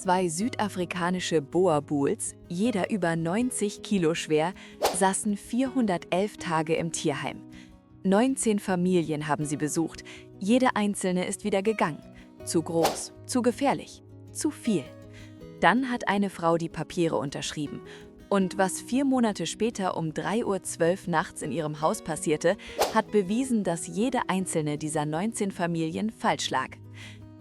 2 südafrikanische Boerboels, jeder über 90 Kilo schwer, saßen 411 Tage im Tierheim. 19 Familien haben sie besucht, jede einzelne ist wieder gegangen. Zu groß, zu gefährlich, zu viel. Dann hat eine Frau die Papiere unterschrieben. Und was 4 Monate später um 3:12 Uhr nachts in ihrem Haus passierte, hat bewiesen, dass jede einzelne dieser 19 Familien falsch lag.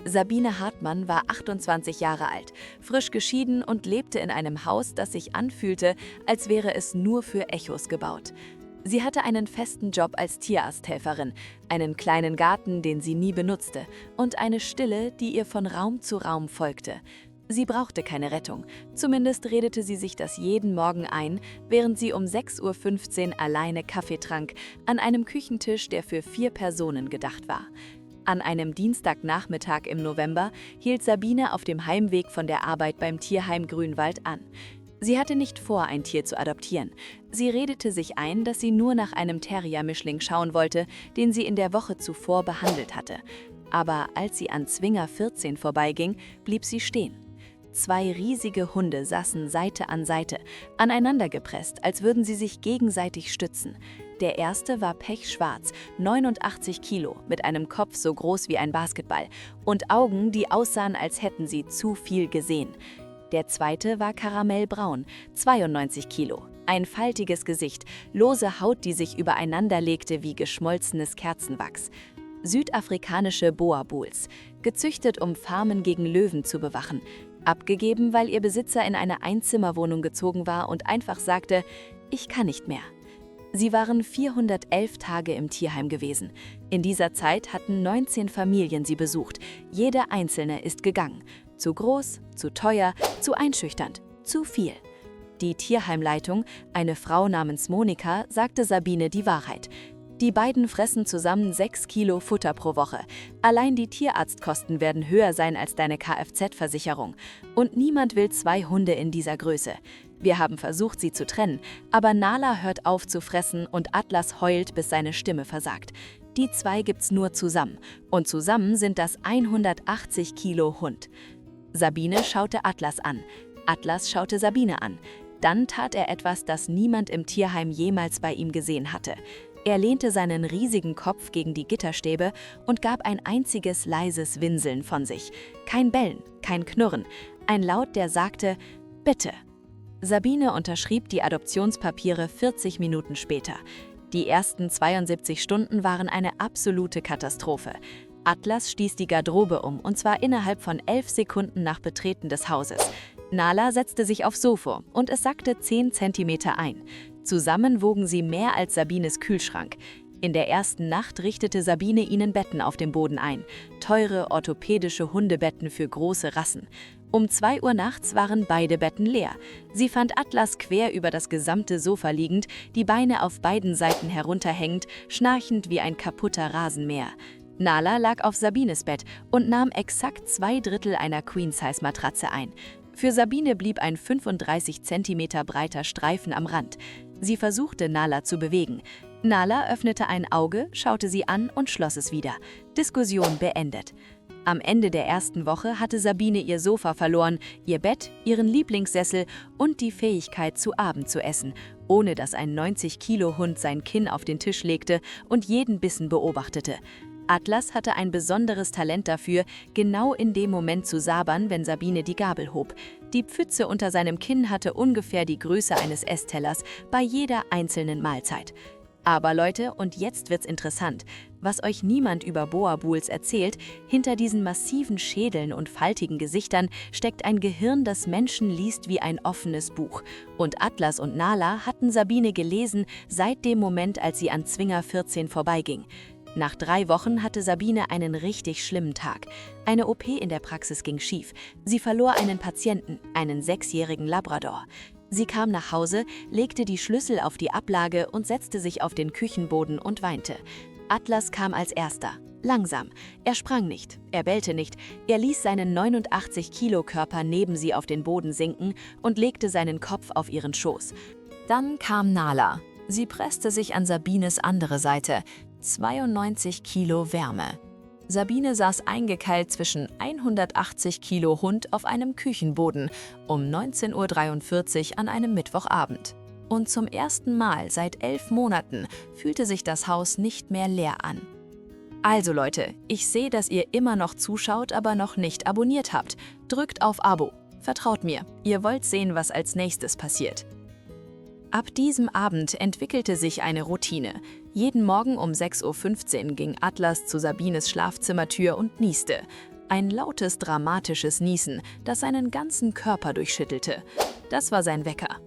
Sabine Hartmann war 28 Jahre alt, frisch geschieden und lebte in einem Haus, das sich anfühlte, als wäre es nur für Echos gebaut. Sie hatte einen festen Job als Tierarzthelferin, einen kleinen Garten, den sie nie benutzte, und eine Stille, die ihr von Raum zu Raum folgte. Sie brauchte keine Rettung, zumindest redete sie sich das jeden Morgen ein, während sie um 6:15 Uhr alleine Kaffee trank, an einem Küchentisch, der für 4 Personen gedacht war. An einem Dienstagnachmittag im November hielt Sabine auf dem Heimweg von der Arbeit beim Tierheim Grünwald an. Sie hatte nicht vor, ein Tier zu adoptieren. Sie redete sich ein, dass sie nur nach einem Terrier-Mischling schauen wollte, den sie in der Woche zuvor behandelt hatte. Aber als sie an Zwinger 14 vorbeiging, blieb sie stehen. 2 riesige Hunde saßen Seite an Seite, aneinandergepresst, als würden sie sich gegenseitig stützen. Der erste war pechschwarz, 89 Kilo, mit einem Kopf so groß wie ein Basketball und Augen, die aussahen, als hätten sie zu viel gesehen. Der zweite war karamellbraun, 92 Kilo, ein faltiges Gesicht, lose Haut, die sich übereinander legte wie geschmolzenes Kerzenwachs. Südafrikanische Boerboels, gezüchtet, um Farmen gegen Löwen zu bewachen. Abgegeben, weil ihr Besitzer in eine Einzimmerwohnung gezogen war und einfach sagte, ich kann nicht mehr. Sie waren 411 Tage im Tierheim gewesen. In dieser Zeit hatten 19 Familien sie besucht. Jede einzelne ist gegangen. Zu groß, zu teuer, zu einschüchternd, zu viel. Die Tierheimleitung, eine Frau namens Monika, sagte Sabine die Wahrheit. Die beiden fressen zusammen 6 Kilo Futter pro Woche. Allein die Tierarztkosten werden höher sein als deine Kfz-Versicherung. Und niemand will 2 Hunde in dieser Größe. Wir haben versucht, sie zu trennen, aber Nala hört auf zu fressen und Atlas heult, bis seine Stimme versagt. Die 2 gibt's nur zusammen. Und zusammen sind das 180 Kilo Hund. Sabine schaute Atlas an. Atlas schaute Sabine an. Dann tat er etwas, das niemand im Tierheim jemals bei ihm gesehen hatte. Er lehnte seinen riesigen Kopf gegen die Gitterstäbe und gab ein einziges leises Winseln von sich. Kein Bellen, kein Knurren, ein Laut, der sagte, bitte. Sabine unterschrieb die Adoptionspapiere 40 Minuten später. Die ersten 72 Stunden waren eine absolute Katastrophe. Atlas stieß die Garderobe um, und zwar innerhalb von 11 Sekunden nach Betreten des Hauses. Nala setzte sich aufs Sofa und es sackte 10 Zentimeter ein. Zusammen wogen sie mehr als Sabines Kühlschrank. In der ersten Nacht richtete Sabine ihnen Betten auf dem Boden ein. Teure orthopädische Hundebetten für große Rassen. Um 2 Uhr nachts waren beide Betten leer. Sie fand Atlas quer über das gesamte Sofa liegend, die Beine auf beiden Seiten herunterhängend, schnarchend wie ein kaputter Rasenmäher. Nala lag auf Sabines Bett und nahm exakt 2/3 einer Queen-Size-Matratze ein. Für Sabine blieb ein 35 cm breiter Streifen am Rand. Sie versuchte, Nala zu bewegen. Nala öffnete ein Auge, schaute sie an und schloss es wieder. Diskussion beendet. Am Ende der ersten Woche hatte Sabine ihr Sofa verloren, ihr Bett, ihren Lieblingssessel und die Fähigkeit, zu Abend zu essen, ohne dass ein 90-Kilo-Hund sein Kinn auf den Tisch legte und jeden Bissen beobachtete. Atlas hatte ein besonderes Talent dafür, genau in dem Moment zu sabbern, wenn Sabine die Gabel hob. Die Pfütze unter seinem Kinn hatte ungefähr die Größe eines Esstellers bei jeder einzelnen Mahlzeit. Aber Leute, und jetzt wird's interessant, was euch niemand über Boerboels erzählt, hinter diesen massiven Schädeln und faltigen Gesichtern steckt ein Gehirn, das Menschen liest wie ein offenes Buch. Und Atlas und Nala hatten Sabine gelesen seit dem Moment, als sie an Zwinger 14 vorbeiging. Nach 3 Wochen hatte Sabine einen richtig schlimmen Tag. Eine OP in der Praxis ging schief. Sie verlor einen Patienten, einen 6-jährigen Labrador. Sie kam nach Hause, legte die Schlüssel auf die Ablage und setzte sich auf den Küchenboden und weinte. Atlas kam als erster. Langsam. Er sprang nicht, er bellte nicht, er ließ seinen 89-Kilo-Körper neben sie auf den Boden sinken und legte seinen Kopf auf ihren Schoß. Dann kam Nala. Sie presste sich an Sabines andere Seite. 92 Kilo Wärme. Sabine saß eingekeilt zwischen 180 Kilo Hund auf einem Küchenboden um 19:43 Uhr an einem Mittwochabend. Und zum ersten Mal seit 11 Monaten fühlte sich das Haus nicht mehr leer an. Also Leute, ich sehe, dass ihr immer noch zuschaut, aber noch nicht abonniert habt. Drückt auf Abo. Vertraut mir, ihr wollt sehen, was als nächstes passiert. Ab diesem Abend entwickelte sich eine Routine. Jeden Morgen um 6:15 Uhr ging Atlas zu Sabines Schlafzimmertür und nieste. Ein lautes, dramatisches Niesen, das seinen ganzen Körper durchschüttelte. Das war sein Wecker.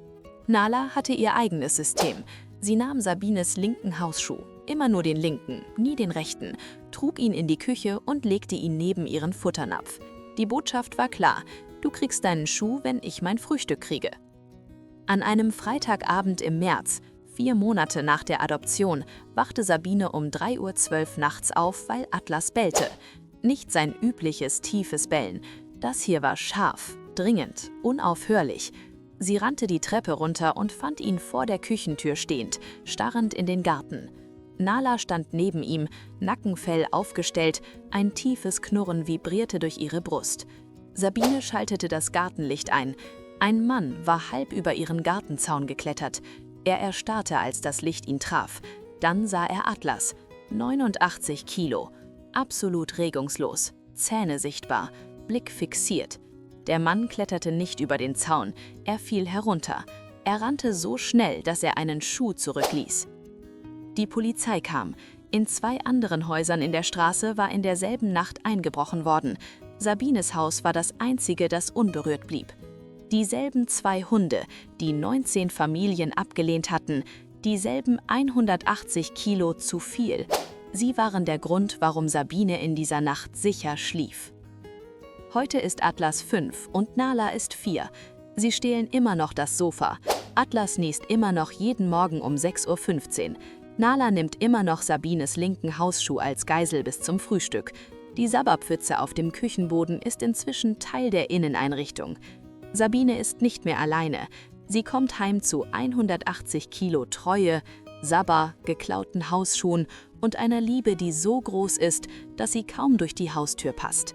Nala hatte ihr eigenes System. Sie nahm Sabines linken Hausschuh, immer nur den linken, nie den rechten, trug ihn in die Küche und legte ihn neben ihren Futternapf. Die Botschaft war klar: Du kriegst deinen Schuh, wenn ich mein Frühstück kriege. An einem Freitagabend im März, 4 Monate nach der Adoption, wachte Sabine um 3:12 Uhr nachts auf, weil Atlas bellte. Nicht sein übliches tiefes Bellen. Das hier war scharf, dringend, unaufhörlich. Sie rannte die Treppe runter und fand ihn vor der Küchentür stehend, starrend in den Garten. Nala stand neben ihm, Nackenfell aufgestellt, ein tiefes Knurren vibrierte durch ihre Brust. Sabine schaltete das Gartenlicht ein. Ein Mann war halb über ihren Gartenzaun geklettert. Er erstarrte, als das Licht ihn traf. Dann sah er Atlas, 89 Kilo, absolut regungslos, Zähne sichtbar, Blick fixiert. Der Mann kletterte nicht über den Zaun, er fiel herunter. Er rannte so schnell, dass er einen Schuh zurückließ. Die Polizei kam. In 2 anderen Häusern in der Straße war in derselben Nacht eingebrochen worden. Sabines Haus war das einzige, das unberührt blieb. Dieselben 2 Hunde, die 19 Familien abgelehnt hatten, dieselben 180 Kilo zu viel. Sie waren der Grund, warum Sabine in dieser Nacht sicher schlief. Heute ist Atlas 5 und Nala ist 4. Sie stehlen immer noch das Sofa. Atlas niest immer noch jeden Morgen um 6:15 Uhr. Nala nimmt immer noch Sabines linken Hausschuh als Geisel bis zum Frühstück. Die Sabberpfütze auf dem Küchenboden ist inzwischen Teil der Inneneinrichtung. Sabine ist nicht mehr alleine. Sie kommt heim zu 180 Kilo Treue, Sabber, geklauten Hausschuhen und einer Liebe, die so groß ist, dass sie kaum durch die Haustür passt.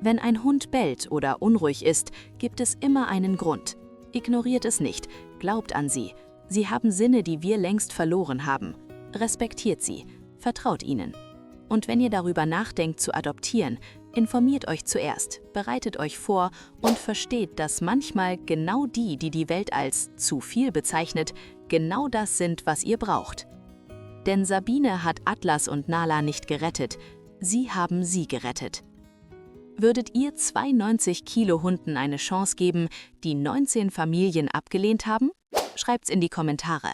Wenn ein Hund bellt oder unruhig ist, gibt es immer einen Grund. Ignoriert es nicht, glaubt an sie. Sie haben Sinne, die wir längst verloren haben. Respektiert sie, vertraut ihnen. Und wenn ihr darüber nachdenkt zu adoptieren, informiert euch zuerst, bereitet euch vor und versteht, dass manchmal genau die, die die Welt als zu viel bezeichnet, genau das sind, was ihr braucht. Denn Sabine hat Atlas und Nala nicht gerettet, sie haben sie gerettet. Würdet ihr 92 Kilo Hunden eine Chance geben, die 19 Familien abgelehnt haben? Schreibt's in die Kommentare.